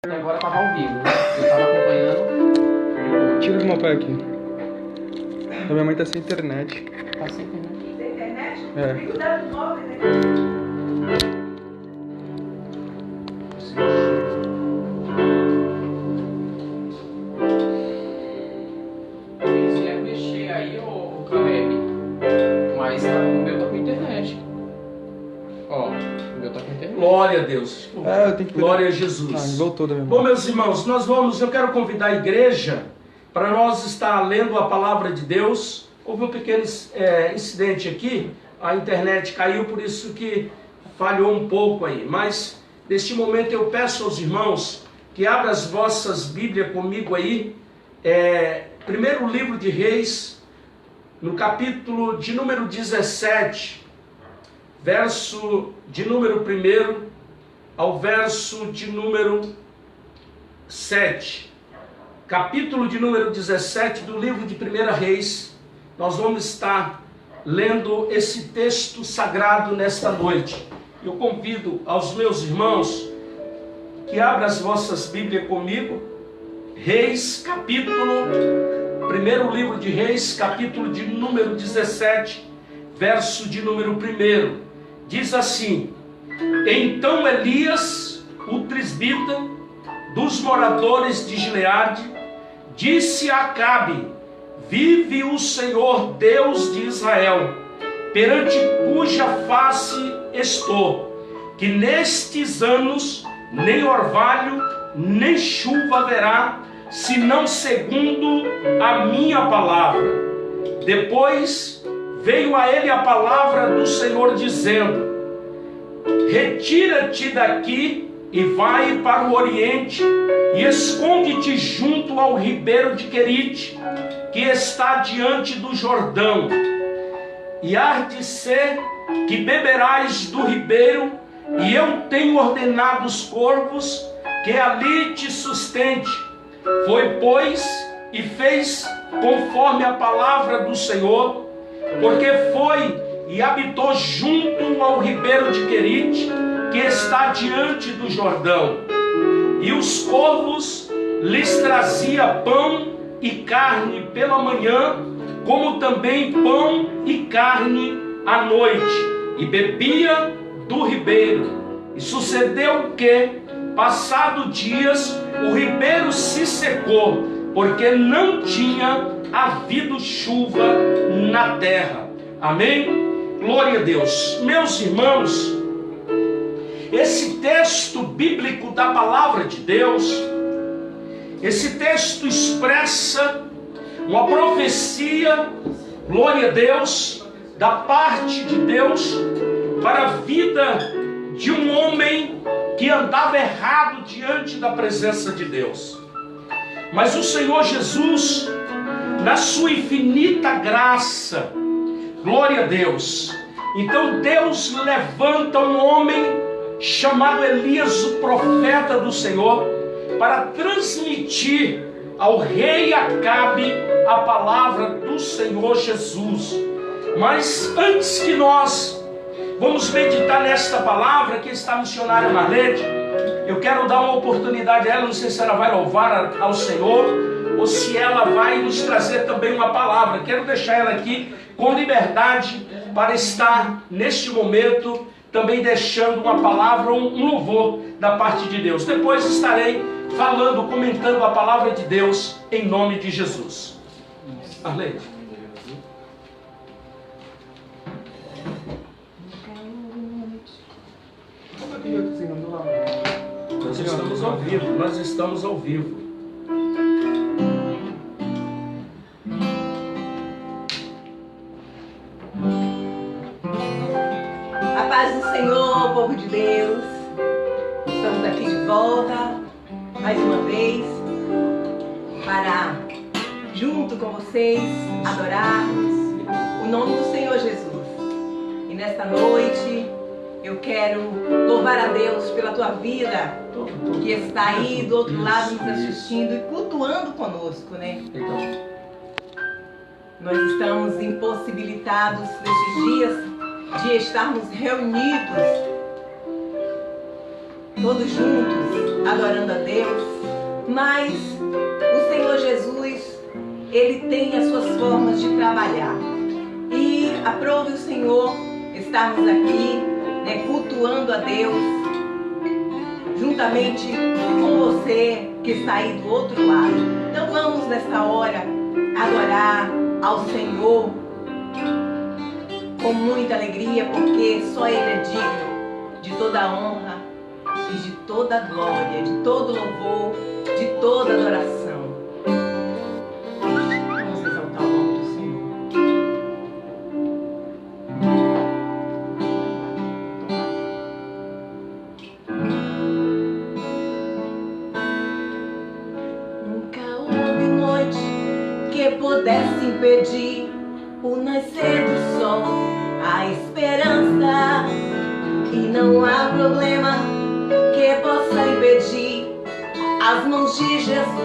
Agora tava ao vivo, né? Eu tava acompanhando. Tira o meu pé aqui. A minha mãe tá sem internet. Tá sem internet. Tem internet? É. Tem cuidado do móvel, né? Eles iam mexer aí, o Caleb. Mas o meu tá com internet. Ó, o meu tá com internet. Glória a Deus. Eu tenho que Glória a Ah, Jesus. voltou da minha Bom, mãe. meus irmãos, eu quero convidar a igreja para nós estar lendo a palavra de Deus. Houve um pequeno incidente aqui, a internet caiu, por isso que falhou um pouco aí. Mas, neste momento, eu peço aos irmãos que abram as vossas Bíblias comigo aí. Primeiro livro de Reis, no capítulo de número 17, verso de número 1 ao verso de número 7. Capítulo de número 17 do livro de 1 Reis. Nós vamos estar lendo esse texto sagrado nesta noite. Eu convido aos meus irmãos que abram as vossas Bíblias comigo. Reis, primeiro livro de Reis, capítulo de número 17, verso de número 1. Diz assim: Então Elias, o trisbita, dos moradores de Gileade, disse a Acabe: Vive o Senhor Deus de Israel, perante cuja face estou, que nestes anos nem orvalho, nem chuva haverá, senão segundo a minha palavra. Depois veio a ele a palavra do Senhor dizendo: Retira-te daqui e vai para o oriente e esconde-te junto ao ribeiro de Querite, que está diante do Jordão. E há de ser que beberás do ribeiro, e eu tenho ordenado os corvos que ali te sustente. Foi, pois, e fez conforme a palavra do Senhor, porque foi e habitou junto ao ribeiro de Querite, que está diante do Jordão. E os corvos lhes trazia pão e carne pela manhã, como também pão e carne à noite, e bebia do ribeiro. E sucedeu que, passado dias, o ribeiro se secou, porque não tinha havido chuva na terra. Amém? Glória a Deus. Meus irmãos, esse texto bíblico da palavra de Deus, esse texto expressa uma profecia, glória a Deus, da parte de Deus para a vida de um homem que andava errado diante da presença de Deus. Mas o Senhor Jesus, na sua infinita graça, glória a Deus, então Deus levanta um homem chamado Elias, o profeta do Senhor, para transmitir ao rei Acabe a palavra do Senhor Jesus. Mas antes que nós vamos meditar nesta palavra, que está a missionária Marlete, eu quero dar uma oportunidade a ela, não sei se ela vai louvar ao Senhor, ou se ela vai nos trazer também uma palavra. Quero deixar ela aqui com liberdade para estar neste momento também deixando uma palavra, um louvor da parte de Deus. Depois estarei falando, comentando a palavra de Deus em nome de Jesus. Arlete. Nós estamos ao vivo, nós estamos ao vivo. A paz do Senhor, povo de Deus. Estamos aqui de volta, mais uma vez, para, junto com vocês, adorarmos o nome do Senhor Jesus. E nesta noite, eu quero louvar a Deus pela tua vida, que está aí do outro lado nos assistindo e cultuando conosco, né? Nós estamos impossibilitados nestes dias de estarmos reunidos todos juntos, adorando a Deus, mas o Senhor Jesus, Ele tem as suas formas de trabalhar. E aprove o Senhor estarmos aqui, né, cultuando a Deus, juntamente com você que está aí do outro lado. Então vamos nesta hora adorar ao Senhor com muita alegria, porque só Ele é digno de toda a honra e de toda a glória, de todo louvor, de toda adoração. Vamos exaltar o nome do Senhor. Nunca houve noite que pudesse impedir o nascer do sol, a esperança. E não há problema que possa impedir as mãos de Jesus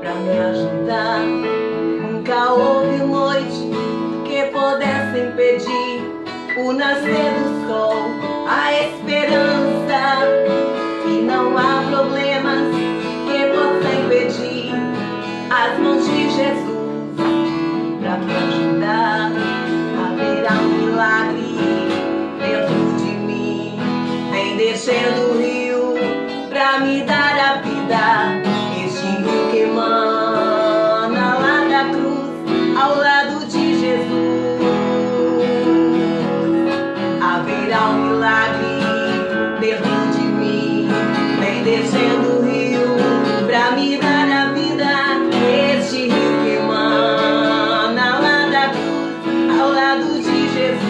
para me ajudar. Nunca houve noite que pudesse impedir o nascer do sol, a esperança. E não há problemas que possa impedir as mãos de Jesus para me ajudar. Haverá um milagre dentro de mim, vem descendo o rio pra me dar a vida. Este rio que emana lá da cruz, ao lado de Jesus. Haverá um milagre dentro de mim, vem descendo o rio pra me dar a vida. Este rio que emana lá da cruz, ao lado de Jesus.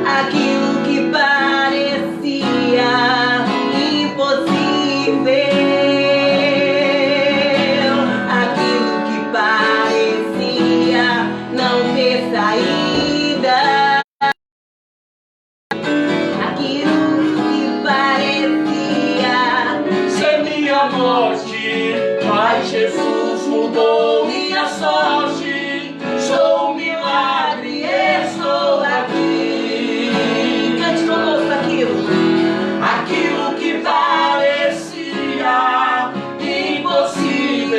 Aquilo que parecia impossível, aquilo que parecia não ter saída, aquilo que parecia ser minha morte, mas Jesus mudou minha sorte. Sou um milagre, estou aqui. Cante conosco Aquilo que parecia impossível,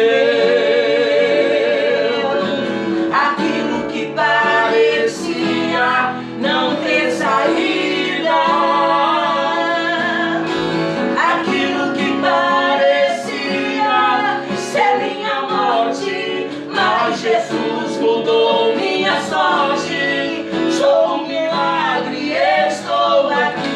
aquilo que parecia não ter saída, aquilo que parecia ser minha morte, mas Jesus mudou minha sorte. Sou um milagre, estou aqui.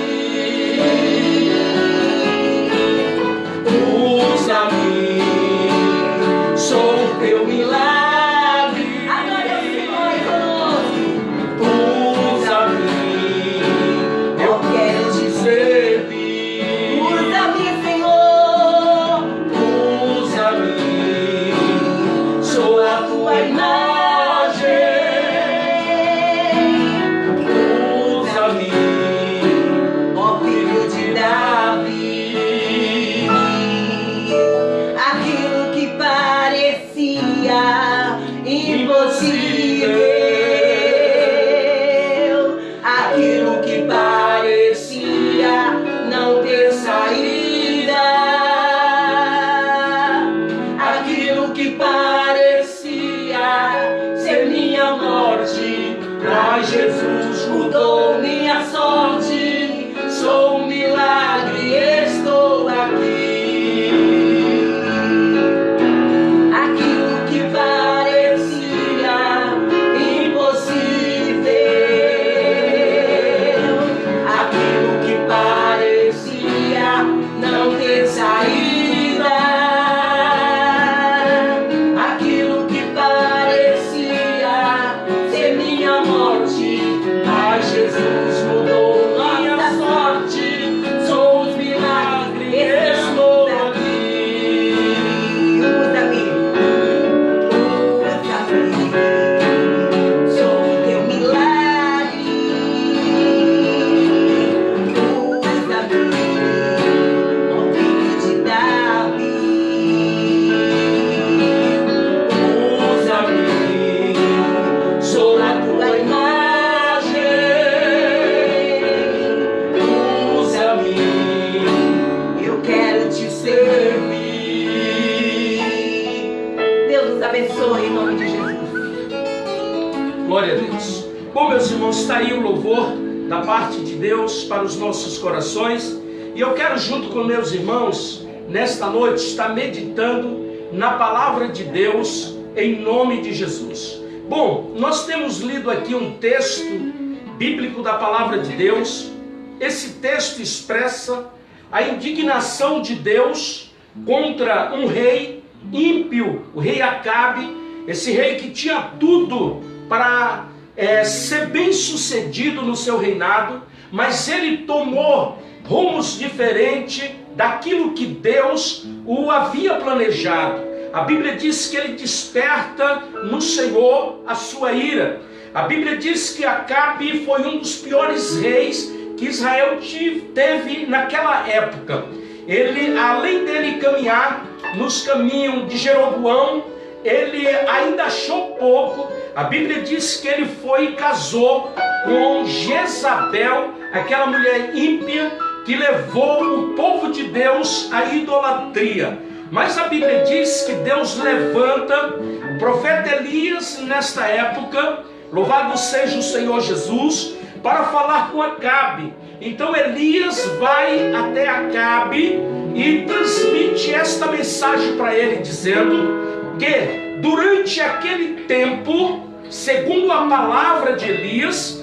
abençoe em nome de Jesus. Glória a Deus. Bom, meus irmãos, está aí o louvor da parte de Deus para os nossos corações. E eu quero, junto com meus irmãos, nesta noite, estar meditando na palavra de Deus em nome de Jesus. Bom, nós temos lido aqui um texto bíblico da palavra de Deus. Esse texto expressa a indignação de Deus contra um rei ímpio, o rei Acabe, esse rei que tinha tudo para ser bem sucedido no seu reinado, mas ele tomou rumos diferentes daquilo que Deus o havia planejado. A Bíblia diz que ele desperta no Senhor a sua ira. A Bíblia diz que Acabe foi um dos piores reis que Israel teve naquela época. Ele, além dele caminhar nos caminhos de Jeroboão, ele ainda achou pouco. A Bíblia diz que ele foi e casou com Jezabel, aquela mulher ímpia que levou o povo de Deus à idolatria. Mas a Bíblia diz que Deus levanta o profeta Elias nesta época, louvado seja o Senhor Jesus, para falar com Acabe. Então Elias vai até Acabe e transmite esta mensagem para ele, dizendo que durante aquele tempo, segundo a palavra de Elias,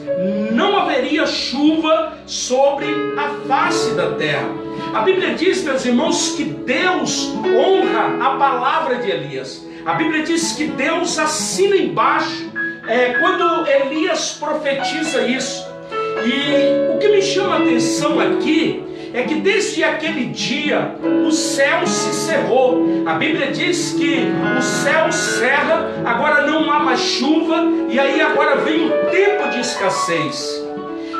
não haveria chuva sobre a face da terra. A Bíblia diz, meus irmãos, que Deus honra a palavra de Elias. A Bíblia diz que Deus assina embaixo quando Elias profetiza isso. E o que me chama a atenção aqui é que desde aquele dia o céu se cerrou. A Bíblia diz que o céu cerra, agora não há mais chuva, e aí agora vem o tempo de escassez.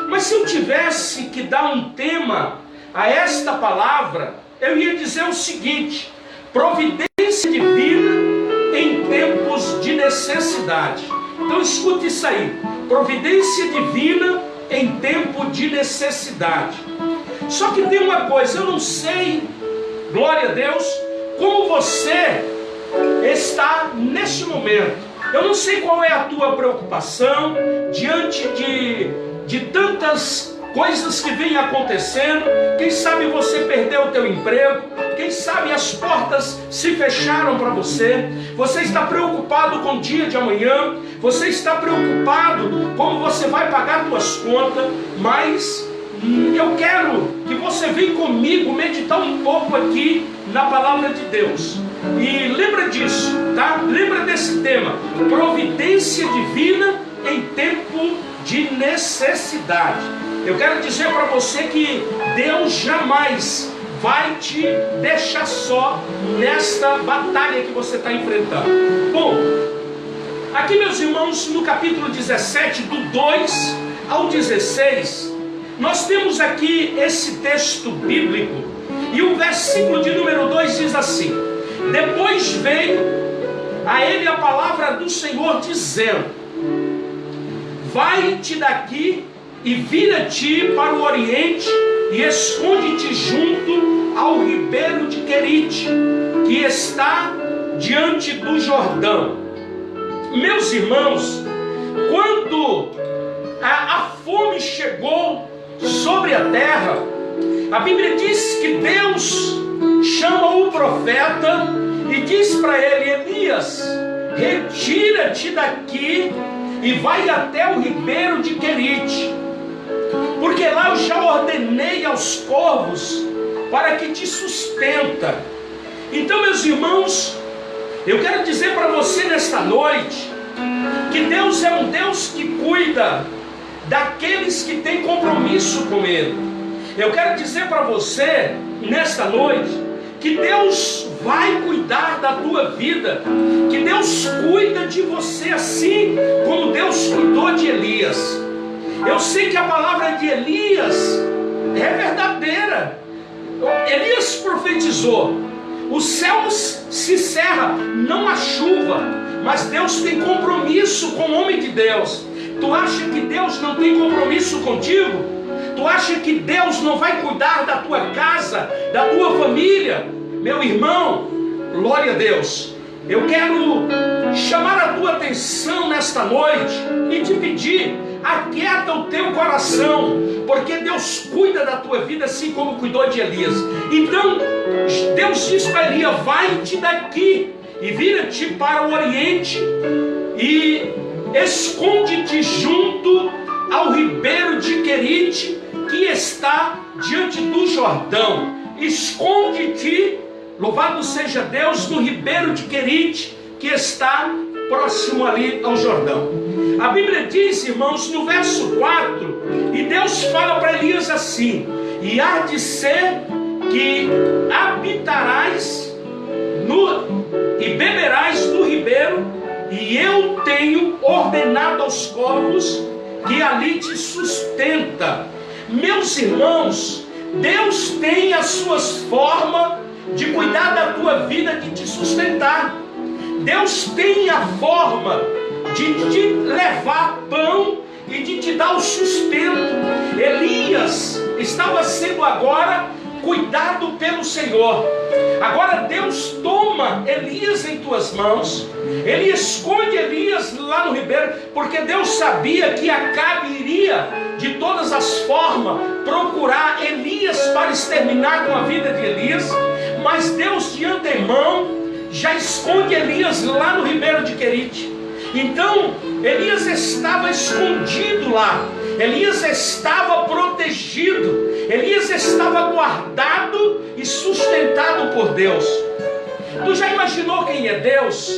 Mas se eu tivesse que dar um tema a esta palavra, eu ia dizer o seguinte: providência divina em tempos de necessidade. Então escute isso aí: providência divina em tempo de necessidade. Só que tem uma coisa, eu não sei, glória a Deus, como você está neste momento. Eu não sei qual é a tua preocupação diante de tantas coisas que vêm acontecendo. Quem sabe você perdeu o teu emprego, quem sabe as portas se fecharam para você. Você está preocupado com o dia de amanhã, você está preocupado como você vai pagar suas contas, mas eu quero que você venha comigo meditar um pouco aqui na palavra de Deus. E lembra disso, tá? Lembra desse tema: providência divina em tempo de necessidade. Eu quero dizer para você que Deus jamais vai te deixar só nesta batalha que você está enfrentando. Bom, aqui, meus irmãos, no capítulo 17, do 2 ao 16, nós temos aqui esse texto bíblico, e o versículo de número 2 diz assim: depois veio a ele a palavra do Senhor dizendo: vai-te daqui e vira-te para o oriente e esconde-te junto ao ribeiro de Querite, que está diante do Jordão. Meus irmãos, quando a fome chegou sobre a terra, a Bíblia diz que Deus chama o profeta e diz para ele: Elias, retira-te daqui e vai até o ribeiro de Querite, porque lá eu já ordenei aos corvos para que te sustenta. Então, meus irmãos, eu quero dizer para você nesta noite que Deus é um Deus que cuida daqueles que têm compromisso com Ele. Eu quero dizer para você nesta noite que Deus vai cuidar da tua vida, que Deus cuida de você assim como Deus cuidou de Elias. Eu sei que a palavra de Elias é verdadeira. Elias profetizou: os céus se cerram, não há chuva, mas Deus tem compromisso com o homem de Deus. Tu acha que Deus não tem compromisso contigo? Tu acha que Deus não vai cuidar da tua casa, da tua família? Meu irmão, glória a Deus, eu quero chamar a tua atenção nesta noite e te pedir, aquieta o teu coração, porque Deus cuida da tua vida assim como cuidou de Elias. Então Deus diz para Elias: vai-te daqui e vira-te para o oriente e esconde-te junto ao ribeiro de Querite, que está diante do Jordão. Esconde-te, louvado seja Deus, no ribeiro de Querite, que está próximo ali ao Jordão. A Bíblia diz, irmãos, no verso 4, e Deus fala para Elias assim: e há de ser que habitarás e beberás do ribeiro, e eu tenho ordenado aos corvos que ali te sustenta. Meus irmãos, Deus tem as suas formas de cuidar da tua vida, de te sustentar. Deus tem a forma de te levar pão e de te dar o sustento. Elias estava sendo agora cuidado pelo Senhor. Agora Deus toma Elias em tuas mãos. Ele esconde Elias lá no ribeiro, porque Deus sabia que Acabe iria de todas as formas procurar Elias para exterminar com a vida de Elias. Mas Deus de antemão já esconde Elias lá no ribeiro de Querite. Então Elias estava escondido lá, Elias estava protegido, Elias estava guardado e sustentado por Deus. Tu já imaginou quem é Deus?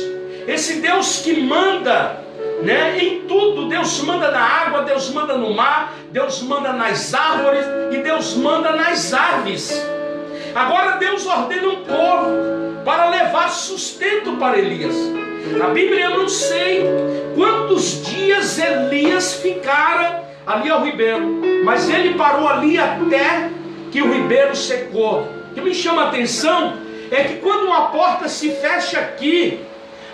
Esse Deus que manda, né, em tudo. Deus manda na água, Deus manda no mar, Deus manda nas árvores e Deus manda nas aves. Agora Deus ordena um povo para levar sustento para Elias. A Bíblia, eu não sei quantos dias Elias ficara ali ao ribeiro, mas ele parou ali até que o ribeiro secou. O que me chama a atenção é que quando uma porta se fecha aqui,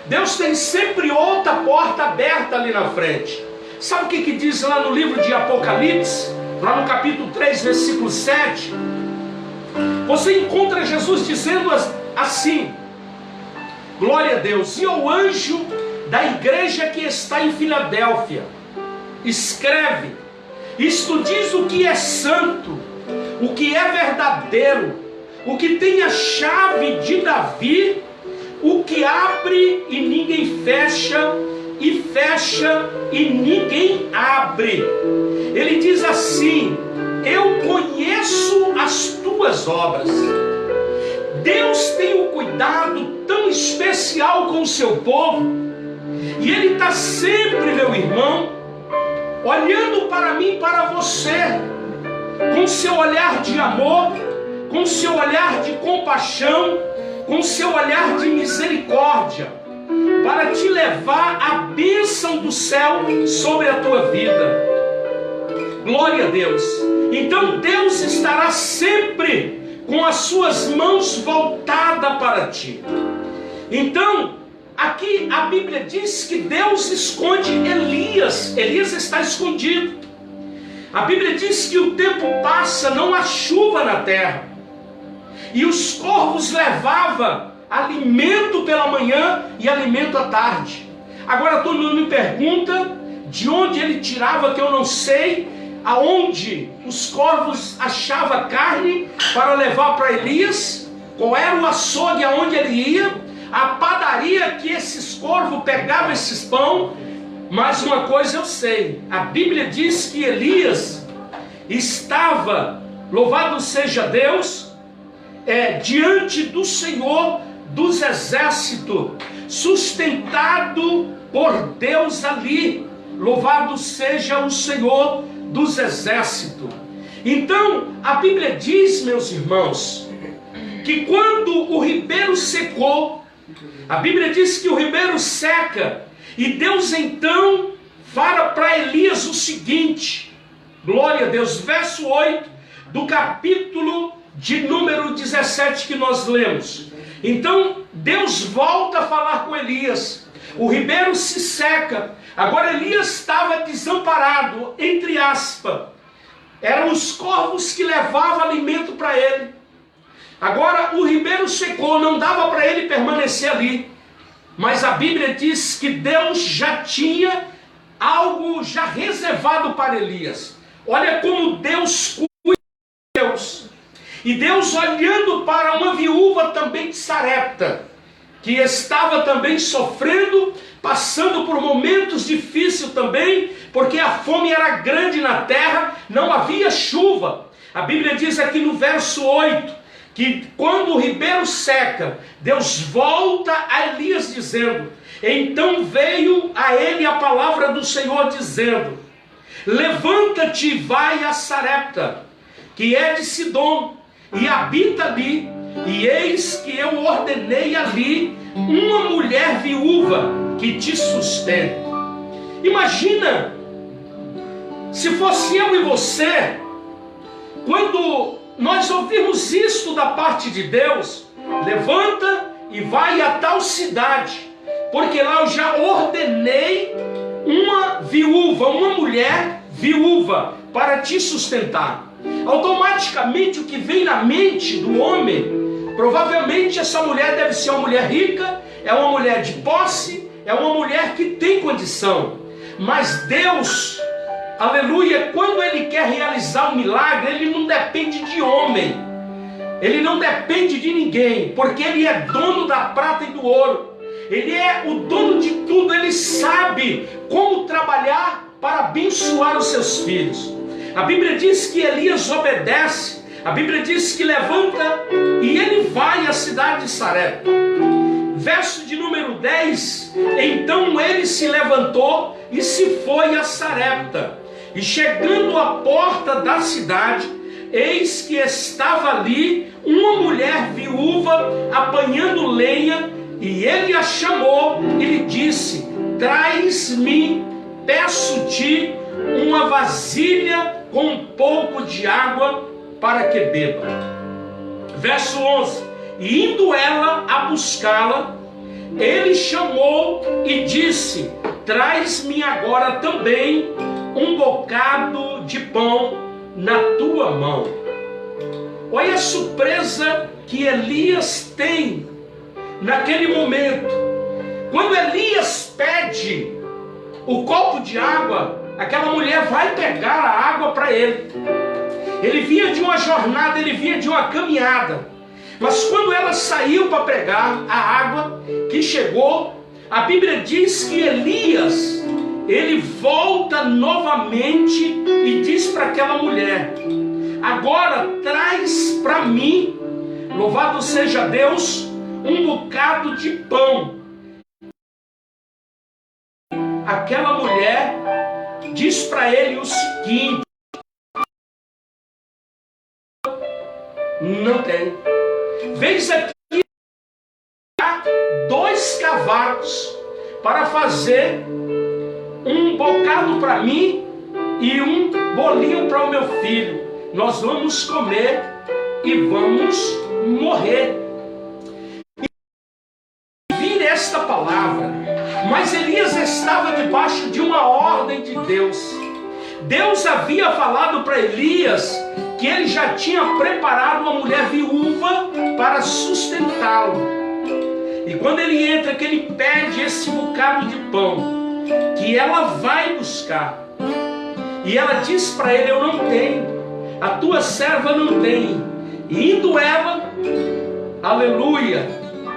Deus tem sempre outra porta aberta ali na frente. Sabe o que diz lá no livro de Apocalipse, lá no capítulo 3, versículo 7? Você encontra Jesus dizendo assim: glória a Deus, e ao anjo da igreja que está em Filadélfia, escreve: isto diz o que é santo, o que é verdadeiro, o que tem a chave de Davi, o que abre e ninguém fecha, e fecha e ninguém abre. Ele diz assim: eu conheço as tuas obras. Deus tem um cuidado tão especial com o seu povo, e Ele está sempre, meu irmão, olhando para mim e para você, com seu olhar de amor, com seu olhar de compaixão, com seu olhar de misericórdia, para te levar a bênção do céu sobre a tua vida. Glória a Deus. Então Deus estará sempre com as suas mãos voltadas para ti. Então, aqui a Bíblia diz que Deus esconde Elias. Elias está escondido. A Bíblia diz que o tempo passa, não há chuva na terra, e os corvos levavam alimento pela manhã e alimento à tarde. Agora todo mundo me pergunta de onde ele tirava, que eu não sei, aonde os corvos achavam carne para levar para Elias, qual era o açougue aonde ele ia, a padaria que esses corvos pegavam esses pão. Mas uma coisa eu sei, a Bíblia diz que Elias estava, louvado seja Deus, diante do Senhor dos exércitos, sustentado por Deus ali. Louvado seja o Senhor dos exércitos. Então a Bíblia diz, meus irmãos, que quando o ribeiro secou, a Bíblia diz que o ribeiro seca, e Deus então fala para Elias o seguinte, glória a Deus, verso 8 do capítulo de número 17 que nós lemos. Então Deus volta a falar com Elias, o ribeiro se seca, agora Elias estava desamparado, entre aspas, eram os corvos que levavam alimento para ele. Agora o ribeiro secou, não dava para ele permanecer ali. Mas a Bíblia diz que Deus já tinha algo já reservado para Elias. Olha como Deus cuida de Deus. E Deus olhando para uma viúva também de Sarepta, que estava também sofrendo, passando por momentos difíceis também, porque a fome era grande na terra, não havia chuva. A Bíblia diz aqui no verso 8, que quando o ribeiro seca, Deus volta a Elias dizendo, então veio a ele a palavra do Senhor dizendo, levanta-te e vai a Sarepta, que é de Sidom, e habita ali, e eis que eu ordenei ali uma mulher viúva que te sustente. Imagina, se fosse eu e você, quando nós ouvirmos isto da parte de Deus, levanta e vai a tal cidade, porque lá eu já ordenei uma viúva, uma mulher viúva para te sustentar. Automaticamente o que vem na mente do homem, provavelmente essa mulher deve ser uma mulher rica, é uma mulher de posse, é uma mulher que tem condição. Mas Deus, aleluia, quando Ele quer realizar um milagre, Ele não depende de homem, Ele não depende de ninguém, porque Ele é dono da prata e do ouro, Ele é o dono de tudo, Ele sabe como trabalhar para abençoar os seus filhos. A Bíblia diz que Elias obedece, a Bíblia diz que levanta e ele vai à cidade de Sarepta. Verso de número 10, então ele se levantou e se foi a Sarepta. E chegando à porta da cidade, eis que estava ali uma mulher viúva apanhando lenha, e ele a chamou e lhe disse, traz-me, peço-te, uma vasilha com um pouco de água para que beba. Verso 11, e indo ela a buscá-la, ele chamou e disse, traz-me agora também um bocado de pão na tua mão. Olha a surpresa que Elias tem naquele momento. Quando Elias pede o copo de água, aquela mulher vai pegar a água para ele. Ele vinha de uma jornada, ele vinha de uma caminhada. Mas quando ela saiu para pegar a água que chegou, a Bíblia diz que Elias, ele volta novamente e diz para aquela mulher, agora traz para mim, louvado seja Deus, um bocado de pão. Aquela mulher diz para ele o seguinte, não tem. Vês aqui 2 cavalos para fazer um bocado para mim e um bolinho para o meu filho. Nós vamos comer e vamos morrer. E vir esta palavra, mas Elias estava debaixo de uma ordem de Deus. Deus havia falado para Elias que ele já tinha preparado uma mulher viúva para sustentá-lo. E quando ele entra, que ele pede esse bocado de pão, que ela vai buscar. E ela diz para ele, eu não tenho, a tua serva não tem. E indo ela, aleluia,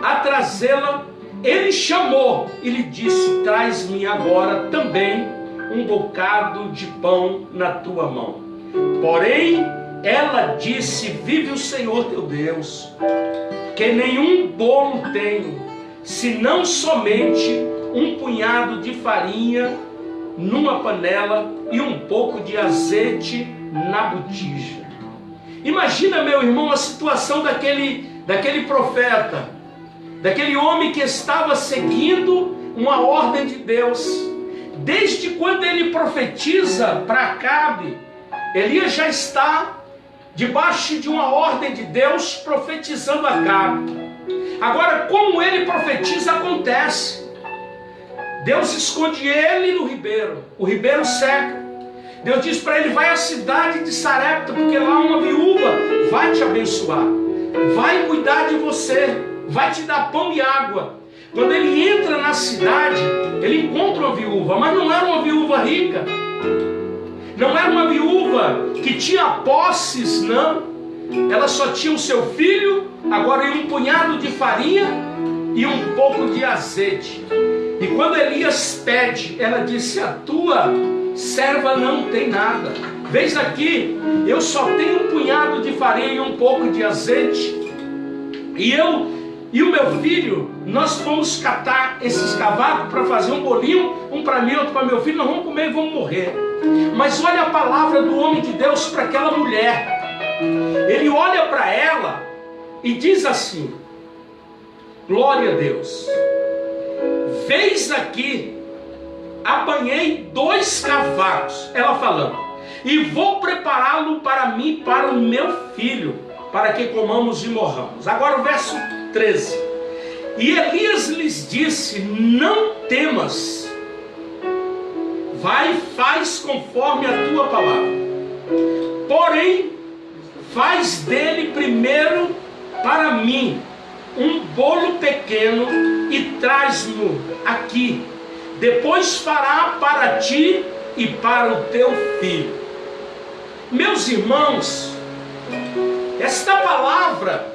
a trazê-la, ele chamou e lhe disse, traz-me agora também um bocado de pão na tua mão. Porém, ela disse, vive o Senhor teu Deus, que nenhum bolo tenho, senão somente um punhado de farinha numa panela e um pouco de azeite na botija. Imagina, meu irmão, a situação daquele profeta, daquele homem que estava seguindo uma ordem de Deus. Desde quando ele profetiza para Acabe, Elias já está debaixo de uma ordem de Deus profetizando a Acabe. Agora, como ele profetiza, acontece. Deus esconde ele no ribeiro, o ribeiro seca. Deus diz para ele, vai à cidade de Sarepta, porque lá uma viúva vai te abençoar, vai cuidar de você, vai te dar pão e água. Quando ele entra na cidade, ele encontra uma viúva, mas não era uma viúva rica. Não era uma viúva que tinha posses, não. Ela só tinha o seu filho, agora e um punhado de farinha e um pouco de azeite. E quando Elias pede, ela disse: a tua serva não tem nada. Veja aqui, eu só tenho um punhado de farinha e um pouco de azeite. E eu e o meu filho, nós fomos catar esses cavacos para fazer um bolinho, um para mim, outro para meu filho. Nós vamos comer e vamos morrer. Mas olha a palavra do homem de Deus para aquela mulher. Ele olha para ela e diz assim: glória a Deus, vês aqui, apanhei 2 cavacos, ela falando, e vou prepará-lo para mim e para o meu filho, para que comamos e morramos. Agora o verso 13. E Elias lhes disse: não temas, vai e faz conforme a tua palavra. Porém, faz dele primeiro para mim um bolo pequeno e traz-no aqui. Depois fará para ti e para o teu filho. Meus irmãos, esta palavra,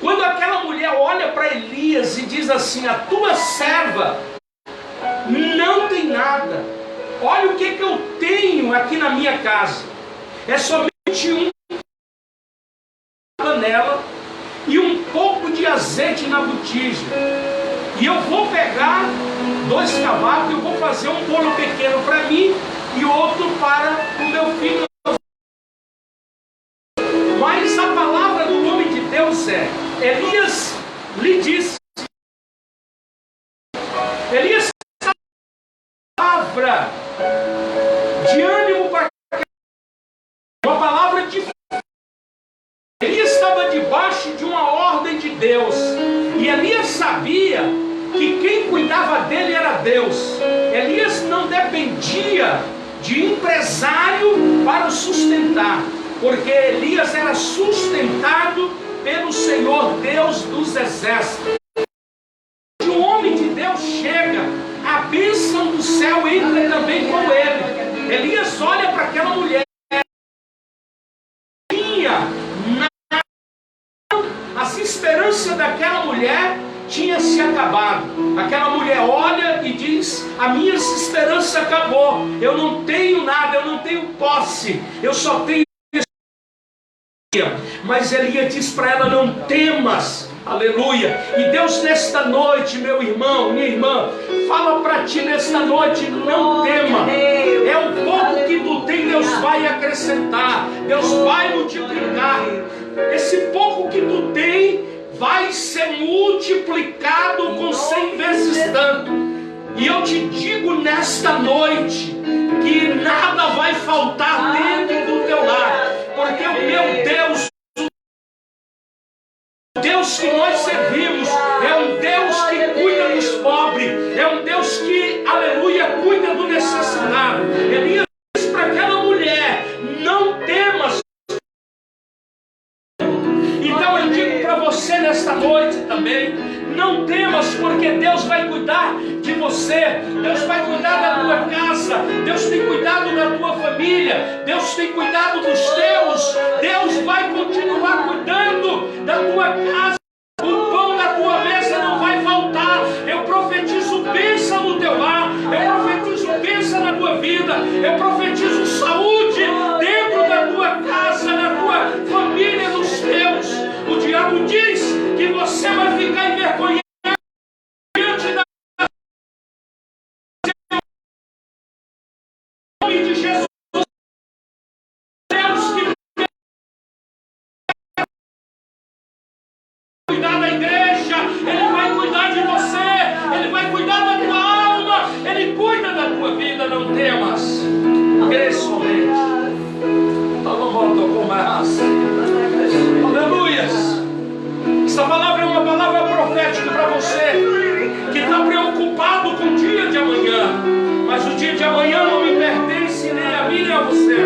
quando aquela mulher olha para Elias e diz assim: a tua serva não tem nada, olha o que eu tenho aqui na minha casa, é somente uma panela e um pouco de azeite na botija, e eu vou pegar 2 cavacos e eu vou fazer um bolo pequeno para mim e outro para o meu filho. Mas a palavra do homem de Deus é: Elias lhe disse, Elias, palavra de ânimo para uma palavra de Elias estava debaixo de uma ordem de Deus, e Elias sabia que quem cuidava dele era Deus. Elias não dependia de empresário para o sustentar, porque Elias era sustentado pelo Senhor Deus dos exércitos. Quando o homem de Deus chega, a bênção do céu entra também com ele. Elias olha para aquela mulher, as esperanças daquela mulher tinha se acabado. Aquela mulher olha e diz: a minha esperança acabou, eu não tenho nada, eu não tenho posse, eu só tenho. Mas Elias diz para ela: não temas, aleluia. E Deus nesta noite, meu irmão, minha irmã, fala para ti nesta noite: não tema. É o pouco que tu tem, Deus vai acrescentar, Deus vai multiplicar. Esse pouco que tu tem vai ser multiplicado com 100 vezes tanto. E eu te digo nesta noite que nada vai faltar dentro do teu lar, porque o meu Deus, o Deus que nós servimos, é um Deus que cuida dos pobres, é um Deus que, aleluia, cuida do necessitado. Elias disse para aquela mulher: não temas. Então eu digo para você nesta noite também: não temas, porque Deus vai cuidar de você, Deus vai cuidar da tua casa, Deus tem cuidado da tua família, Deus tem cuidado dos teus, Deus vai continuar cuidando da tua casa, o pão da tua mesa não vai faltar. Eu profetizo bênção no teu lar, eu profetizo bênção na tua vida, eu profetizo saúde dentro da tua casa, na tua família, nos teus. O diabo diz que você vai ficar envergonhado diante da nome de Jesus. Deus que cuidar da igreja, Ele vai cuidar de você, Ele vai cuidar da tua alma, Ele cuida da tua vida. Não temas, crê somente. Aleluias. Essa palavra é uma palavra profética para você que está preocupado com o dia de amanhã. Mas o dia de amanhã não me pertence nem a mim nem a você,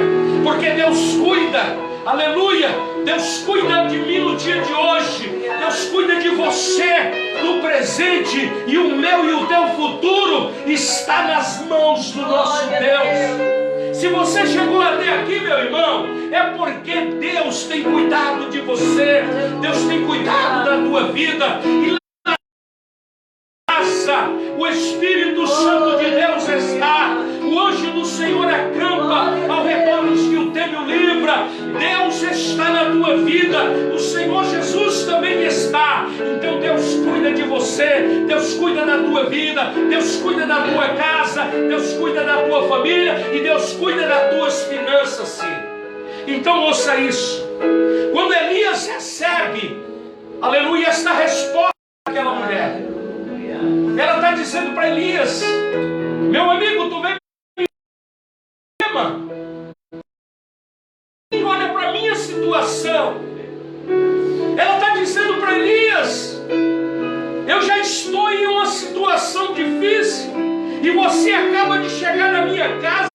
porque Deus cuida, aleluia. Deus cuida de mim no dia de hoje, Deus cuida de você do presente e o meu e o teu futuro está nas mãos do nosso Deus. Se você chegou até aqui, meu irmão, é porque Deus tem cuidado de você, Deus tem cuidado da tua vida. E o Espírito Santo de Deus está, o anjo do Senhor acampa ao redor dos que o temem e o livra. Deus está na tua vida, o Senhor Jesus também está. Então Deus cuida de você, Deus cuida da tua vida, Deus cuida da tua casa, Deus cuida da tua família e Deus cuida das tuas finanças, sim. Então ouça isso. Quando Elias recebe, aleluia, esta resposta daquela mulher, ela está dizendo para Elias: meu amigo, tu vem e olha para a minha situação. Ela está dizendo para Elias: eu já estou em uma situação difícil e você acaba de chegar na minha casa.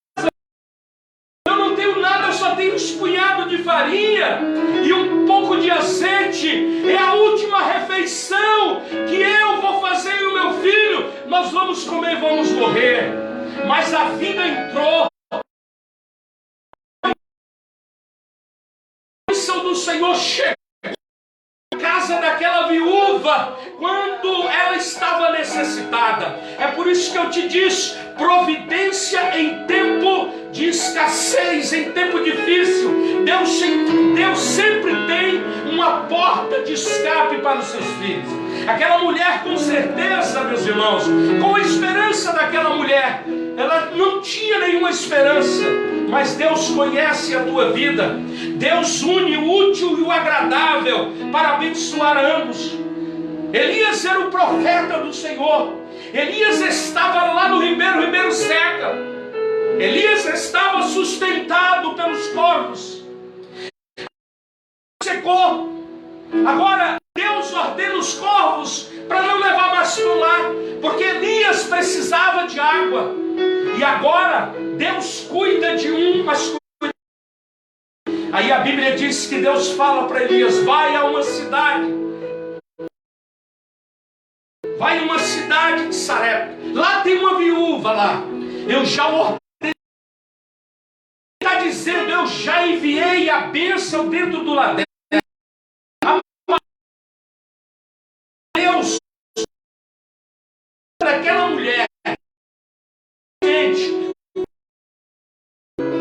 Eu não tenho nada, eu só tenho uns punhados de farinha e um pouco de azeite. É a última refeição que eu vou fazer e o meu filho. Nós vamos comer e vamos morrer. Mas a vida entrou. A bênção do Senhor chegou à casa daquela viúva quando ela estava necessitada. É por isso que eu te disse: providência em tempo de escassez, em tempo difícil. Deus sempre tem uma porta de escape para os seus filhos. Aquela mulher, com certeza, meus irmãos, com a esperança daquela mulher, ela não tinha nenhuma esperança, mas Deus conhece a tua vida. Deus une o útil e o agradável para abençoar ambos. Elias era o profeta do Senhor. Elias estava lá no ribeiro seca. Elias estava sustentado pelos corvos. Secou. Agora Deus ordena os corvos para não levar mais para lá, porque Elias precisava de água. E agora Deus cuida de um, mas cuida. Aí a Bíblia diz que Deus fala para Elias: vai a uma cidade. Vai a uma cidade de Sarepta. Lá tem uma viúva lá. Eu já ordenei. Está dizendo: eu já enviei a bênção dentro do ladeiro. Deus, daquela mulher, gente,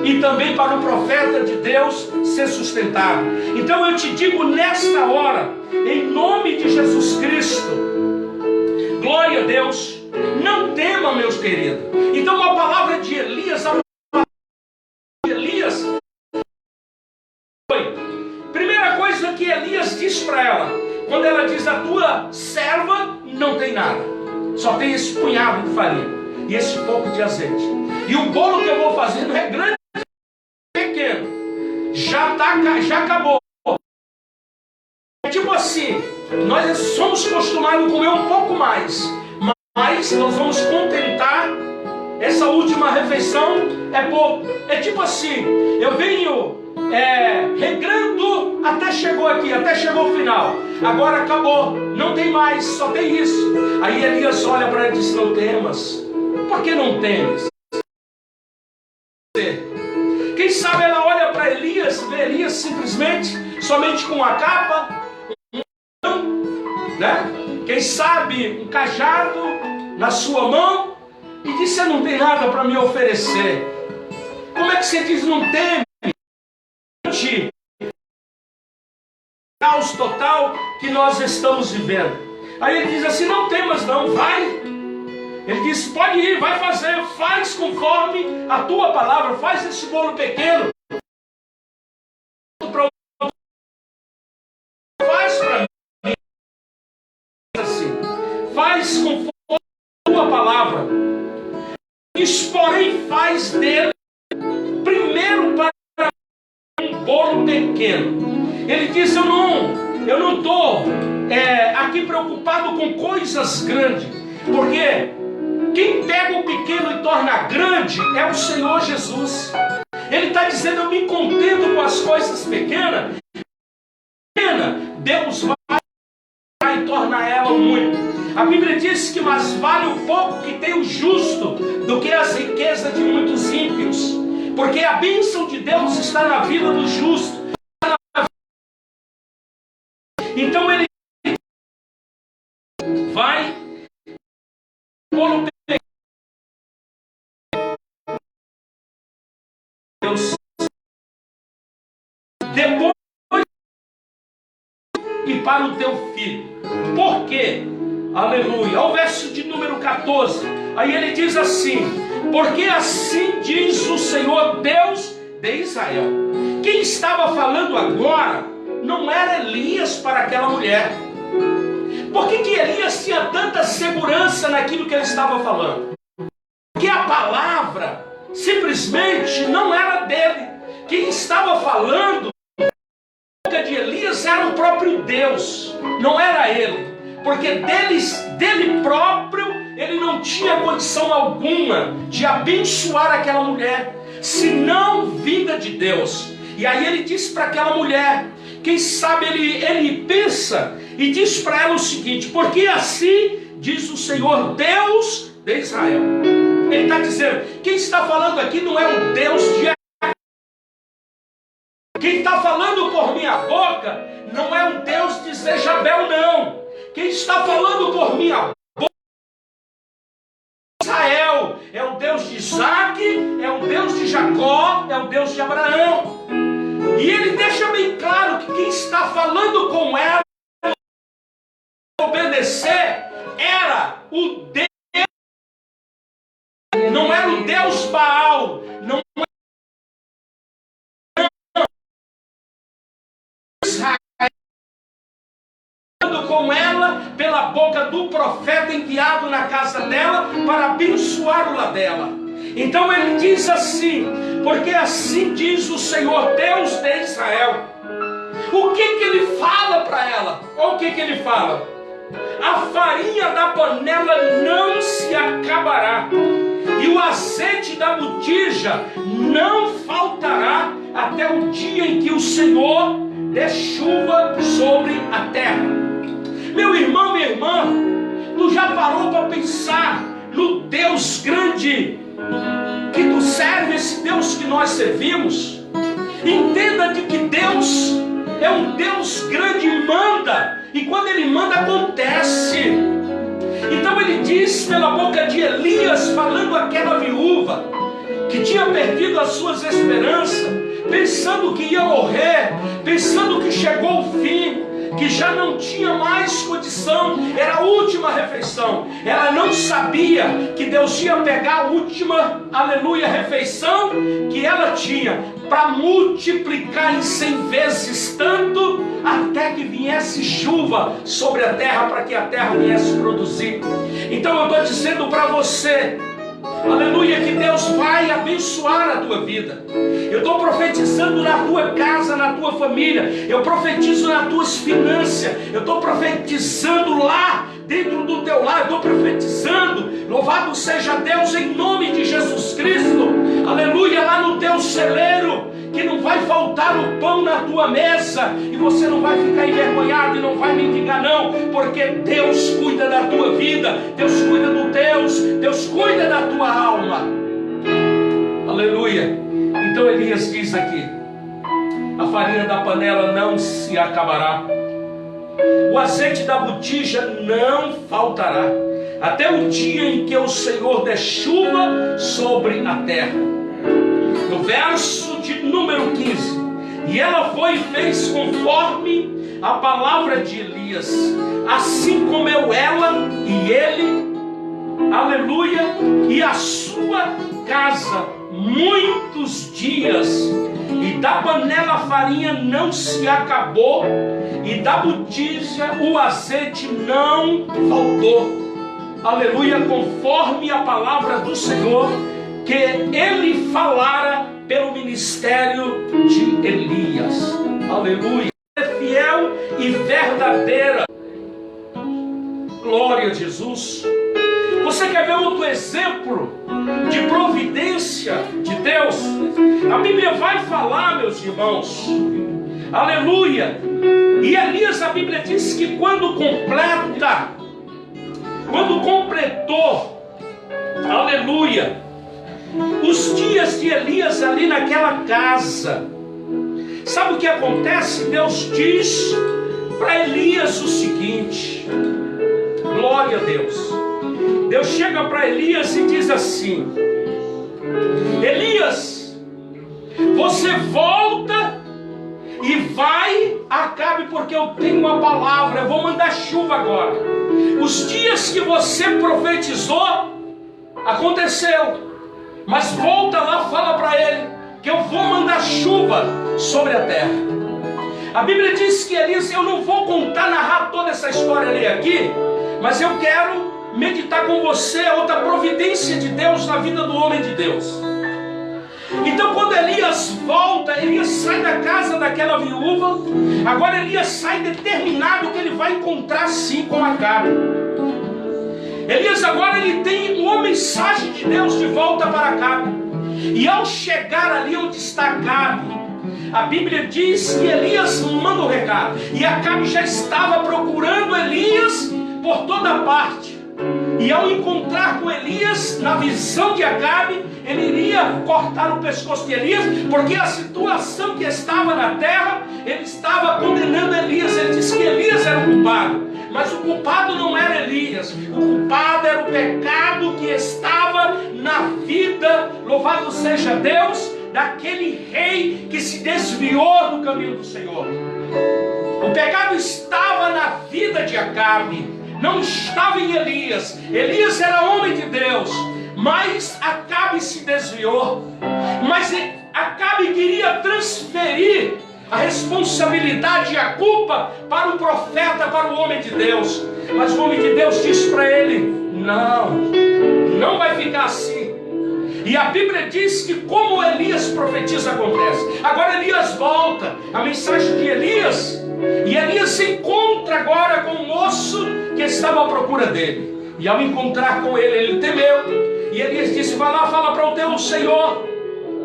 e também para o profeta de Deus ser sustentado. Então eu te digo nesta hora, em nome de Jesus Cristo, glória a Deus, não tema, meus queridos. Então a palavra de Elias, foi primeira coisa que Elias diz para ela, quando ela diz: a tua serva não tem nada, só tem esse punhado de farinha e esse pouco de azeite. E o bolo que eu vou fazer não é grande, é pequeno, já acabou. É tipo assim, nós somos acostumados a comer um pouco mais, mas nós vamos contentar. Essa última refeição é pouco. É tipo assim, eu venho regrando até chegou aqui, até chegou o final. Agora acabou, não tem mais, só tem isso. Aí Elias olha para ela e diz: não temas. Por que não temes? Quem sabe ela olha para Elias, vê Elias simplesmente, somente com uma capa, né? Quem sabe um cajado na sua mão, e diz: você não tem nada para me oferecer. Como é que você diz não teme? Caos total que nós estamos vivendo. Aí ele diz assim: não temas não, vai. Ele diz: pode ir, vai fazer, faz conforme a tua palavra, faz esse bolo pequeno, faz para mim assim, faz conforme a tua palavra. Diz, porém, faz dele primeiro para um bolo pequeno. Ele diz: eu não estou aqui preocupado com coisas grandes, porque quem pega o pequeno e torna grande é o Senhor Jesus. Ele está dizendo: eu me contento com as coisas pequenas. Deus vai e torna ela muito. A Bíblia diz que mais vale o pouco que tem o justo do que as riquezas de muitos ímpios, porque a bênção de Deus está na vida do justo. Então ele vai pô-lo Deus depois e para o teu filho. Por quê? Aleluia. Ao verso de número 14. Aí ele diz assim: porque assim diz o Senhor Deus de Israel. Quem estava falando agora não era Elias para aquela mulher. Por que Elias tinha tanta segurança naquilo que ele estava falando? Porque a palavra simplesmente não era dele. Quem estava falando de Elias era o próprio Deus, não era ele. Porque dele próprio ele não tinha condição alguma de abençoar aquela mulher, senão vinda de Deus. E aí ele disse para aquela mulher, quem sabe ele pensa e diz para ela o seguinte: porque assim diz o Senhor Deus de Israel. Ele está dizendo, quem está falando aqui não é o Deus de quem está falando por minha boca não é o Deus de Jezabel, não. Quem está falando por minha boca é Israel, é o Deus de Isaac, é o Deus de Jacó, é o Deus de Abraão. E ele deixa bem claro que quem está falando com ela obedecer era o Deus, não era o Deus Baal, não era Israel, com ela pela boca do profeta enviado na casa dela para abençoar o lar dela. Então ele diz assim: porque assim diz o Senhor Deus de Israel. O que ele fala para ela? Olha o que ele fala: a farinha da panela não se acabará, e o azeite da botija não faltará, até o dia em que o Senhor der chuva sobre a terra. Meu irmão, minha irmã, tu já parou para pensar no Deus grande que tu serve, esse Deus que nós servimos? Entenda de que Deus é um Deus grande e manda, e quando ele manda acontece. Então ele diz pela boca de Elias, falando àquela viúva que tinha perdido as suas esperanças, pensando que ia morrer, pensando que chegou o fim, que já não tinha mais condição, era a última refeição. Ela não sabia que Deus ia pegar a última, aleluia, refeição que ela tinha, para multiplicar em 100 vezes tanto, até que viesse chuva sobre a terra, para que a terra viesse produzir. Então eu estou dizendo para você, aleluia, que Deus vai abençoar a tua vida. Eu estou profetizando na tua casa, na tua família. Eu profetizo nas tuas finanças. Eu estou profetizando lá dentro do teu lar. Eu estou profetizando, louvado seja Deus, em nome de Jesus Cristo, aleluia, lá no teu celeiro, que não vai faltar o pão na tua mesa, e você não vai ficar envergonhado e não vai mendigar, não, porque Deus cuida da tua vida, Deus cuida do Deus cuida da tua alma, aleluia. Então Elias diz aqui: a farinha da panela não se acabará, o azeite da botija não faltará, até o dia em que o Senhor der chuva sobre a terra. No verso de número 15: e ela foi e fez conforme a palavra de Elias, assim comeu ela e ele, aleluia, e a sua casa muitos dias, e da panela a farinha não se acabou, e da botija o azeite não faltou, aleluia, conforme a palavra do Senhor que ele falara pelo ministério de Elias, aleluia. É fiel e verdadeira, glória a Jesus. Você quer ver outro exemplo de providência de Deus? A Bíblia vai falar, meus irmãos, aleluia. E Elias, a Bíblia diz que quando completa quando completou, aleluia, os dias de Elias ali naquela casa, sabe o que acontece? Deus diz para Elias o seguinte, glória a Deus. Deus chega para Elias e diz assim: Elias, você volta e vai a Acabe, porque eu tenho uma palavra, eu vou mandar chuva agora. Os dias que você profetizou, aconteceu. Mas volta lá, fala para ele que eu vou mandar chuva sobre a terra. A Bíblia diz que Elias, eu não vou narrar toda essa história ali aqui, mas eu quero meditar com você outra providência de Deus na vida do homem de Deus. Então quando Elias volta, Elias sai da casa daquela viúva. Agora Elias sai determinado que ele vai encontrar sim com Acabe. Elias agora ele tem uma mensagem de Deus de volta para Acabe. E ao chegar ali onde está Acabe, a Bíblia diz que Elias manda o recado. E Acabe já estava procurando Elias por toda parte. E ao encontrar com Elias, na visão de Acabe, ele iria cortar o pescoço de Elias, porque a situação que estava na terra, ele estava condenando Elias. Ele disse que Elias era o culpado, mas o culpado não era Elias, o culpado era o pecado que estava na vida, louvado seja Deus, daquele rei que se desviou do caminho do Senhor. O pecado estava na vida de Acabe, não estava em Elias. Elias era homem de Deus, mas Acabe se desviou. Mas Acabe queria transferir a responsabilidade e a culpa para o profeta, para o homem de Deus. Mas o homem de Deus disse para ele: não vai ficar assim. E a Bíblia diz que como Elias profetiza, acontece. Agora Elias volta, a mensagem de Elias, e Elias se encontra agora com o moço que estava à procura dele. E ao encontrar com ele, ele temeu. E Elias disse: vai lá, fala para o teu Senhor,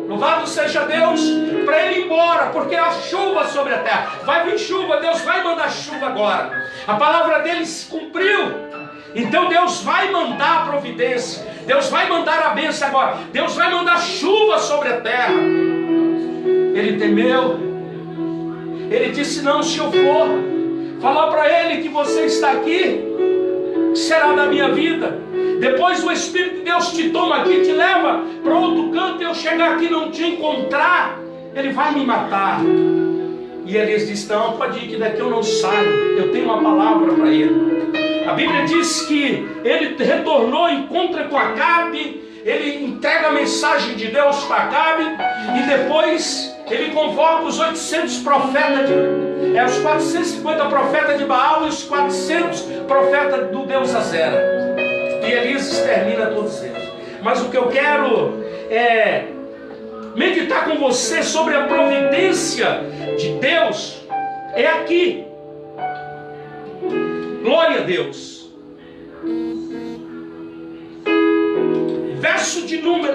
louvado seja Deus, para ele ir embora, porque há chuva sobre a terra. Vai vir chuva, Deus vai mandar chuva agora. A palavra dele se cumpriu. Então Deus vai mandar a providência, Deus vai mandar a bênção agora, Deus vai mandar chuva sobre a terra. Ele temeu. Ele disse: não, se eu for falar para ele que você está aqui, será da minha vida. Depois o Espírito de Deus te toma aqui, te leva para outro canto, e eu chegar aqui e não te encontrar, ele vai me matar. E Elias disse: não, pode ir, que daqui eu não saio, eu tenho uma palavra para ele. A Bíblia diz que ele retornou, encontra com Acabe, ele entrega a mensagem de Deus para Acabe, e depois ele convoca os 800 profetas, os 450 profetas de Baal e os 400 profetas do Deus Azera. E Elias extermina todos eles. Mas o que eu quero é meditar com você sobre a providência de Deus é aqui. Glória a Deus.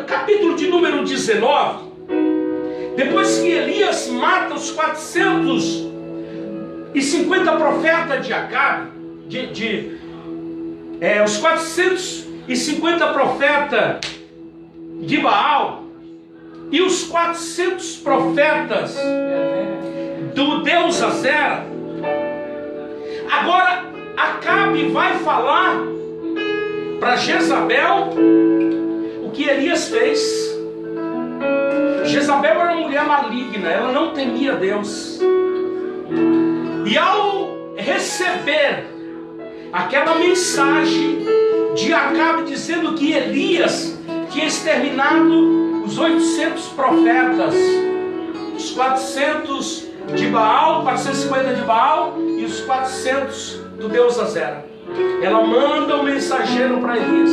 Capítulo de número 19. Depois que Elias mata os 450 profetas de Acabe, os 450 profetas de Baal e os 400 profetas do Deus Azera, agora Acabe vai falar para Jezabel o que Elias fez. Jezabel era uma mulher maligna, ela não temia Deus. E ao receber aquela mensagem de Acabe dizendo que Elias tinha exterminado os 800 profetas, os 400 de Baal, 450 de Baal e os 400 do Deus Azera, ela manda um mensageiro para Elias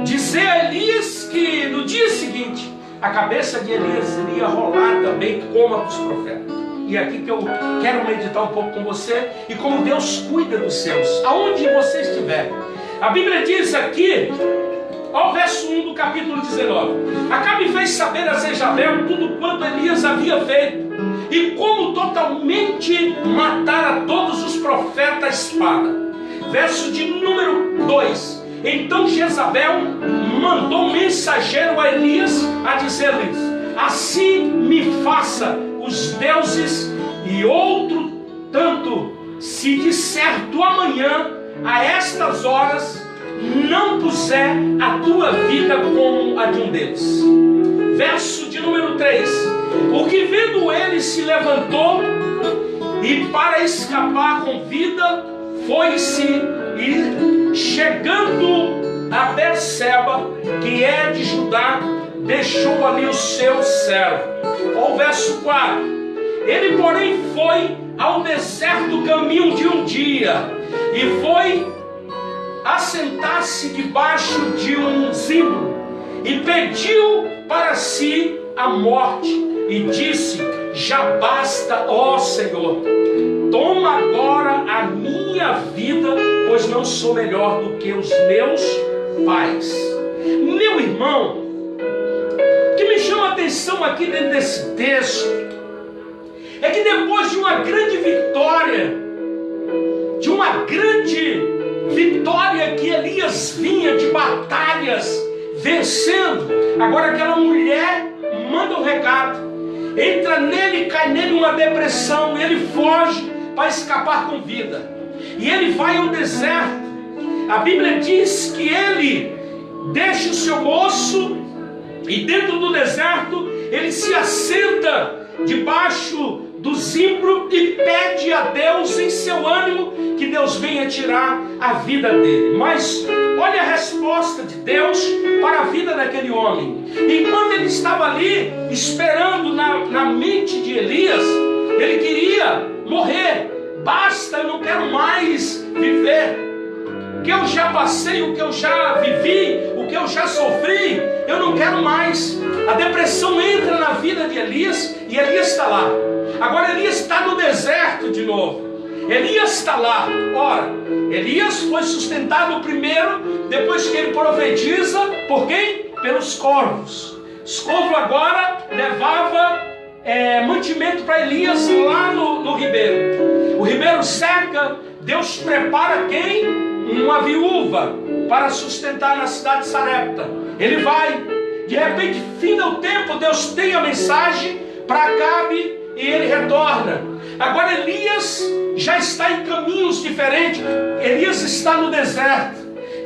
dizer a Elias que no dia seguinte a cabeça de Elias iria rolar também como a dos profetas. E é aqui que eu quero meditar um pouco com você e como Deus cuida dos seus, aonde você estiver. A Bíblia diz aqui, ao verso 1 do capítulo 19: Acabe fez saber a Jezabel tudo quanto Elias havia feito, e como totalmente matara todos os profetas à espada. Verso de número 2. Então Jezabel mandou um mensageiro a Elias a dizer-lhes: assim me faça os deuses e outro tanto, se de certo amanhã a estas horas não puser a tua vida como a de um deles. Verso de número 3. O que vendo ele se levantou e para escapar com vida foi-se, e chegando a Berseba, que é de Judá, deixou ali o seu servo. Olha o verso 4. Ele porém foi ao deserto caminho de um dia e foi assentar-se debaixo de um zimbro e pediu para si a morte e disse: já basta, ó Senhor, toma agora a minha vida, pois não sou melhor do que os meus pais. Meu irmão, o que me chama a atenção aqui dentro desse texto é que depois de uma grande vitória que Elias vinha de batalhas vencendo, agora aquela mulher manda um recado, entra nele, cai nele uma depressão, ele foge para escapar com vida, e ele vai ao deserto. A Bíblia diz que ele deixa o seu moço e dentro do deserto ele se assenta debaixo do zimbro e pede a Deus em seu ânimo que Deus venha tirar a vida dele. Mas olha a resposta de Deus para a vida daquele homem. Enquanto ele estava ali esperando na mente de Elias, ele queria morrer. Basta, eu não quero mais viver. O que eu já passei, o que eu já vivi, o que eu já sofri, eu não quero mais. A depressão entra na vida de Elias e Elias está lá. Agora Elias está no deserto de novo. Elias está lá. Ora, Elias foi sustentado primeiro, depois que ele profetiza, por quem? Pelos corvos. Os corvos agora levavam mantimento para Elias lá no ribeiro. O ribeiro seca, Deus prepara quem? Uma viúva para sustentar na cidade de Sarepta. Ele vai, de repente, finda o tempo, Deus tem a mensagem para Acabe e ele retorna. Agora Elias já está em caminhos diferentes. Elias está no deserto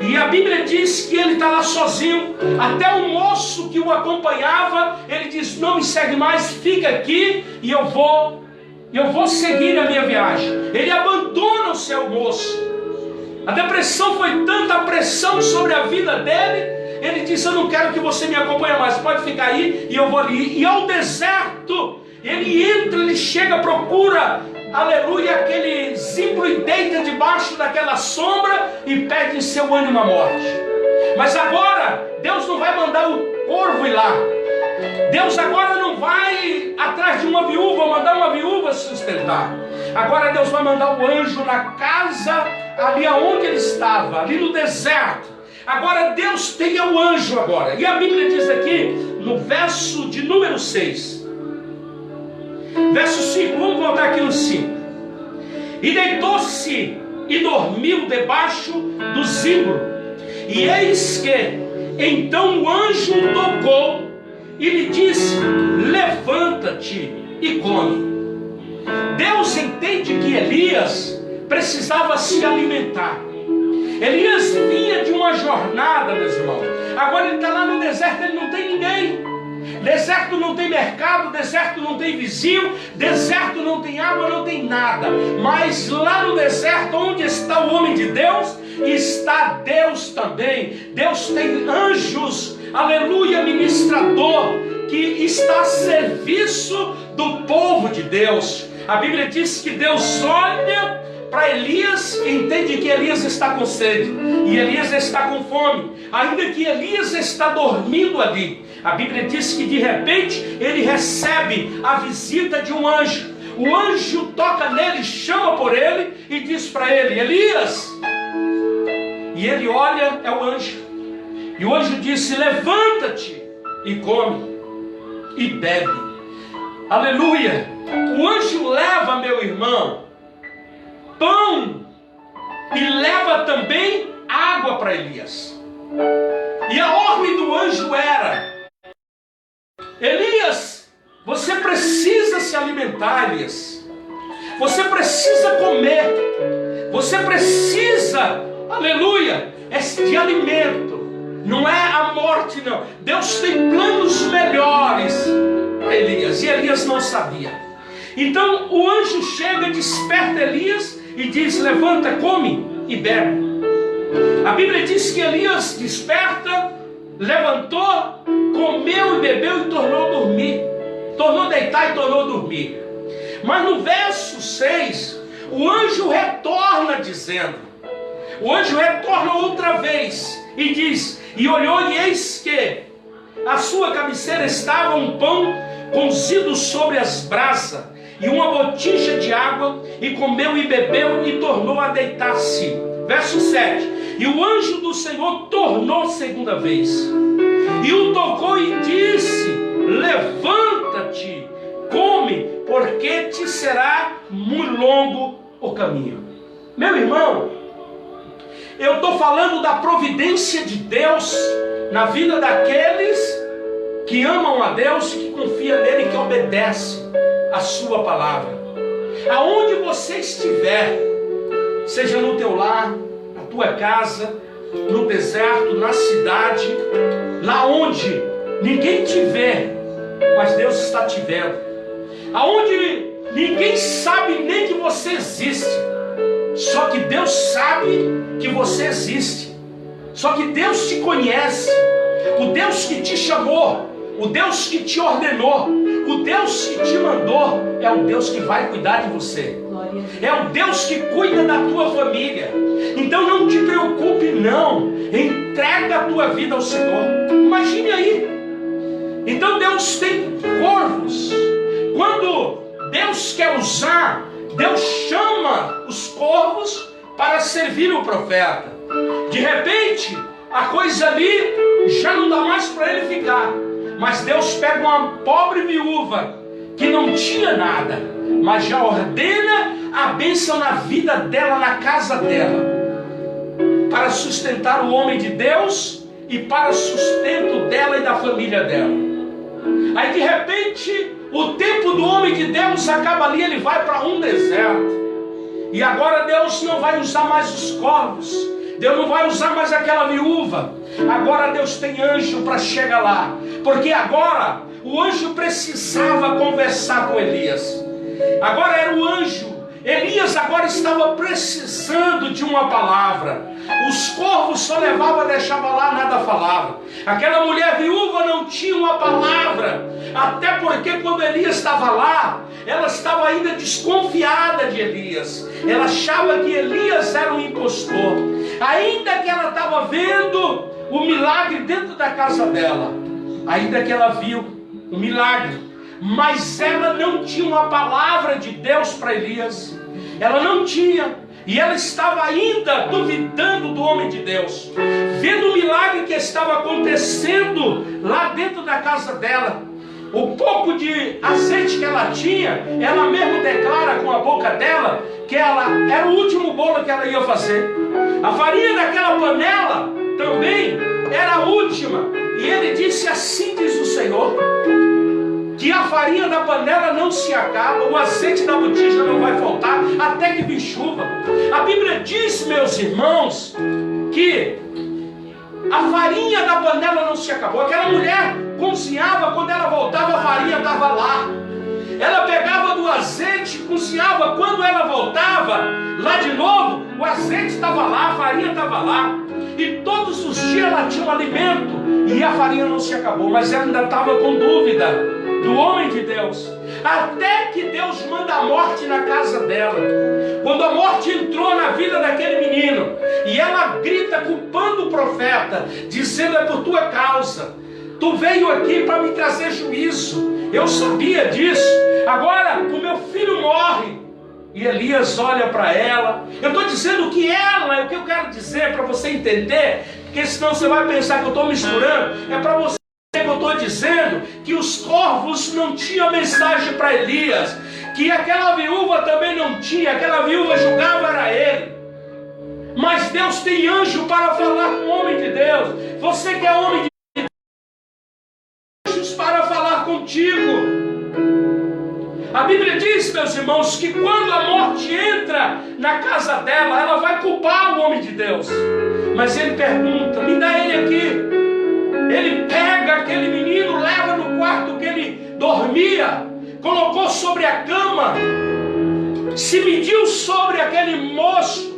e a Bíblia diz que ele está lá sozinho. Até o moço que o acompanhava, ele diz: não me segue mais, fica aqui e eu vou seguir a minha viagem. Ele abandona o seu moço. A depressão foi tanta pressão sobre a vida dele, ele disse: eu não quero que você me acompanhe mais, pode ficar aí e eu vou ali. E ao deserto, ele entra, ele chega, procura, aleluia, aquele zimbro e deita debaixo daquela sombra e pede em seu ânimo a morte. Mas agora, Deus não vai mandar o corvo ir lá. Deus agora não vai atrás de uma viúva, mandar uma viúva sustentar. Agora Deus vai mandar o anjo na casa, ali aonde ele estava, ali no deserto. Agora Deus tem o anjo agora. E a Bíblia diz aqui, no verso de número 6. Verso 5, vamos voltar aqui no 5. E deitou-se e dormiu debaixo do zimbro. E eis que, então o anjo tocou e lhe disse: levanta-te e come. Deus entende que Elias precisava se alimentar. Elias vinha de uma jornada, meus irmãos. Agora ele está lá no deserto, ele não tem ninguém. Deserto não tem mercado, deserto não tem vizinho, deserto não tem água, não tem nada. Mas lá no deserto, onde está o homem de Deus, está Deus também. Deus tem anjos, aleluia, ministrador, que está a serviço do povo de Deus. A Bíblia diz que Deus olha para Elias e entende que Elias está com sede e Elias está com fome, ainda que Elias está dormindo ali. A Bíblia diz que de repente ele recebe a visita de um anjo. O anjo toca nele, chama por ele e diz para ele: Elias. E ele olha, é o anjo. E o anjo disse: levanta-te e come e bebe. Aleluia. O anjo leva, meu irmão, pão e leva também água para Elias. E a ordem do anjo era: Elias, você precisa se alimentar, Elias. Você precisa comer. Você precisa, aleluia, de alimento. Não é a morte, não. Deus tem planos melhores para Elias. E Elias não sabia. Então o anjo chega, desperta Elias e diz: levanta, come e bebe. A Bíblia diz que Elias desperta, levantou, comeu e bebeu e tornou a dormir. Tornou a deitar e tornou a dormir. Mas no verso 6, o anjo retorna dizendo, o anjo retorna outra vez e diz: e olhou e eis que a sua cabeceira estava um pão cozido sobre as brasas e uma botija de água, e comeu e bebeu e tornou a deitar-se. Verso 7, e o anjo do Senhor tornou segunda vez e o tocou e disse: levanta-te, come, porque te será muito longo o caminho. Meu irmão, eu estou falando da providência de Deus na vida daqueles que amam a Deus, que confiam nele e que obedecem a sua palavra. Aonde você estiver, seja no teu lar, na tua casa, no deserto, na cidade, lá onde ninguém te vê, mas Deus está te vendo, aonde ninguém sabe nem que você existe, só que Deus sabe que você existe, só que Deus te conhece, o Deus que te chamou, o Deus que te ordenou, o Deus que te mandou, é o Deus que vai cuidar de você, é o Deus que cuida da tua família. Então não te preocupe não, entrega a tua vida ao Senhor. Imagine aí, então Deus tem corvos. Quando Deus quer usar, Deus chama os corvos para servir o profeta. De repente, a coisa ali já não dá mais para ele ficar. Mas Deus pega uma pobre viúva que não tinha nada, mas já ordena a bênção na vida dela, na casa dela, para sustentar o homem de Deus e para sustento dela e da família dela. Aí de repente o tempo do homem de Deus acaba ali, ele vai para um deserto. E agora Deus não vai usar mais os corvos, Deus não vai usar mais aquela viúva. Agora Deus tem anjo para chegar lá, porque agora o anjo precisava conversar com Elias. Agora era o anjo. Elias agora estava precisando de uma palavra. Os corvos só levavam, deixavam lá, nada falava. Aquela mulher viúva não tinha uma palavra, até porque quando Elias estava lá, ela estava ainda desconfiada de Elias. Ela achava que Elias era um impostor, ainda que ela estava vendo o milagre dentro da casa dela, ainda que ela viu o milagre, mas ela não tinha uma palavra de Deus para Elias. Ela não tinha, e ela estava ainda duvidando do homem de Deus, vendo o milagre que estava acontecendo lá dentro da casa dela. O pouco de azeite que ela tinha, ela mesmo declara com a boca dela que ela era o último bolo que ela ia fazer. A farinha daquela panela também era a última. E ele disse: assim diz o Senhor, que a farinha da panela não se acaba, o azeite da botija não vai faltar, até que vir chuva. A Bíblia diz, meus irmãos, que a farinha da panela não se acabou. Aquela mulher cozinhava, quando ela voltava a farinha estava lá. Ela pegava do azeite, cozinhava, quando ela voltava lá de novo, o azeite estava lá, a farinha estava lá. E todos os dias ela tinha um alimento, e a farinha não se acabou, mas ela ainda estava com dúvida do homem de Deus. Até que Deus manda a morte na casa dela. Quando a morte entrou na vida daquele menino, e ela grita culpando o profeta, dizendo: é por tua causa, tu veio aqui para me trazer juízo, eu sabia disso, agora o meu filho morre. E Elias olha para ela. Eu estou dizendo que ela, é o que eu quero dizer para você entender, porque senão você vai pensar que eu estou misturando. É para você que eu estou dizendo que os corvos não tinham mensagem para Elias, que aquela viúva também não tinha. Aquela viúva julgava era ele. Mas Deus tem anjo para falar com o homem de Deus. Você que é homem de Deus, anjos para falar contigo. A Bíblia diz, meus irmãos, que quando a morte entra na casa dela, ela vai culpar o homem de Deus. Mas ele pergunta, me dá ele aqui. Ele pega aquele menino, leva no quarto que ele dormia, colocou sobre a cama, se mediu sobre aquele moço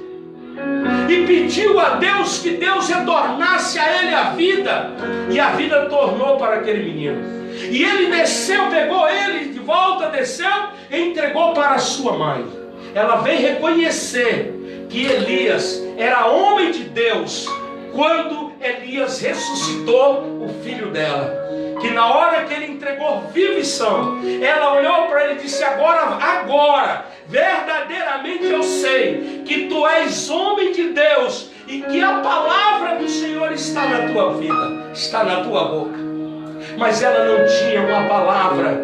e pediu a Deus que Deus retornasse a ele a vida. E a vida tornou para aquele menino. E ele desceu, pegou ele de volta, desceu e entregou para a sua mãe. Ela veio reconhecer que Elias era homem de Deus quando Elias ressuscitou o filho dela. Que na hora que ele entregou vivo e são, ela olhou para ele e disse, agora, verdadeiramente eu sei que tu és homem de Deus e que a palavra do Senhor está na tua vida, está na tua boca. Mas ela não tinha uma palavra,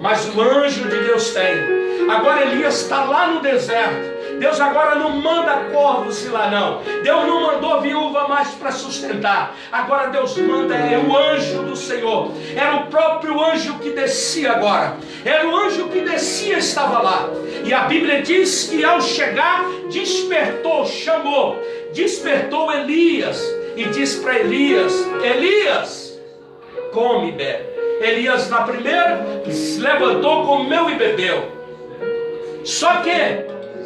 mas o anjo de Deus tem. Agora Elias está lá no deserto. Deus agora não manda corvos lá não. Deus não mandou viúva mais para sustentar. Agora Deus manda o anjo do Senhor. Era o próprio anjo que descia agora. Era o anjo que descia, estava lá. E a Bíblia diz que ao chegar, despertou, chamou, despertou Elias. E diz para Elias, Elias, come e bebe. Elias na primeira se levantou, comeu e bebeu. Só que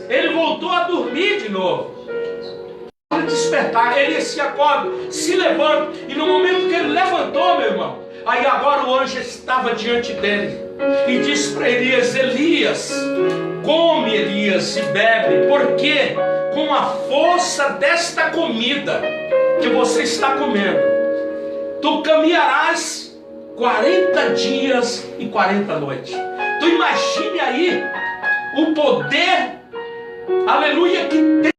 ele voltou a dormir de novo. Para despertar, Elias se acorda, se levanta. E no momento que ele levantou, meu irmão, aí agora o anjo estava diante dele. E disse para Elias, Elias, come Elias e bebe. Porque com a força desta comida que você está comendo, tu caminharás 40 dias e 40 noites. Tu imagine aí o poder, aleluia, que tem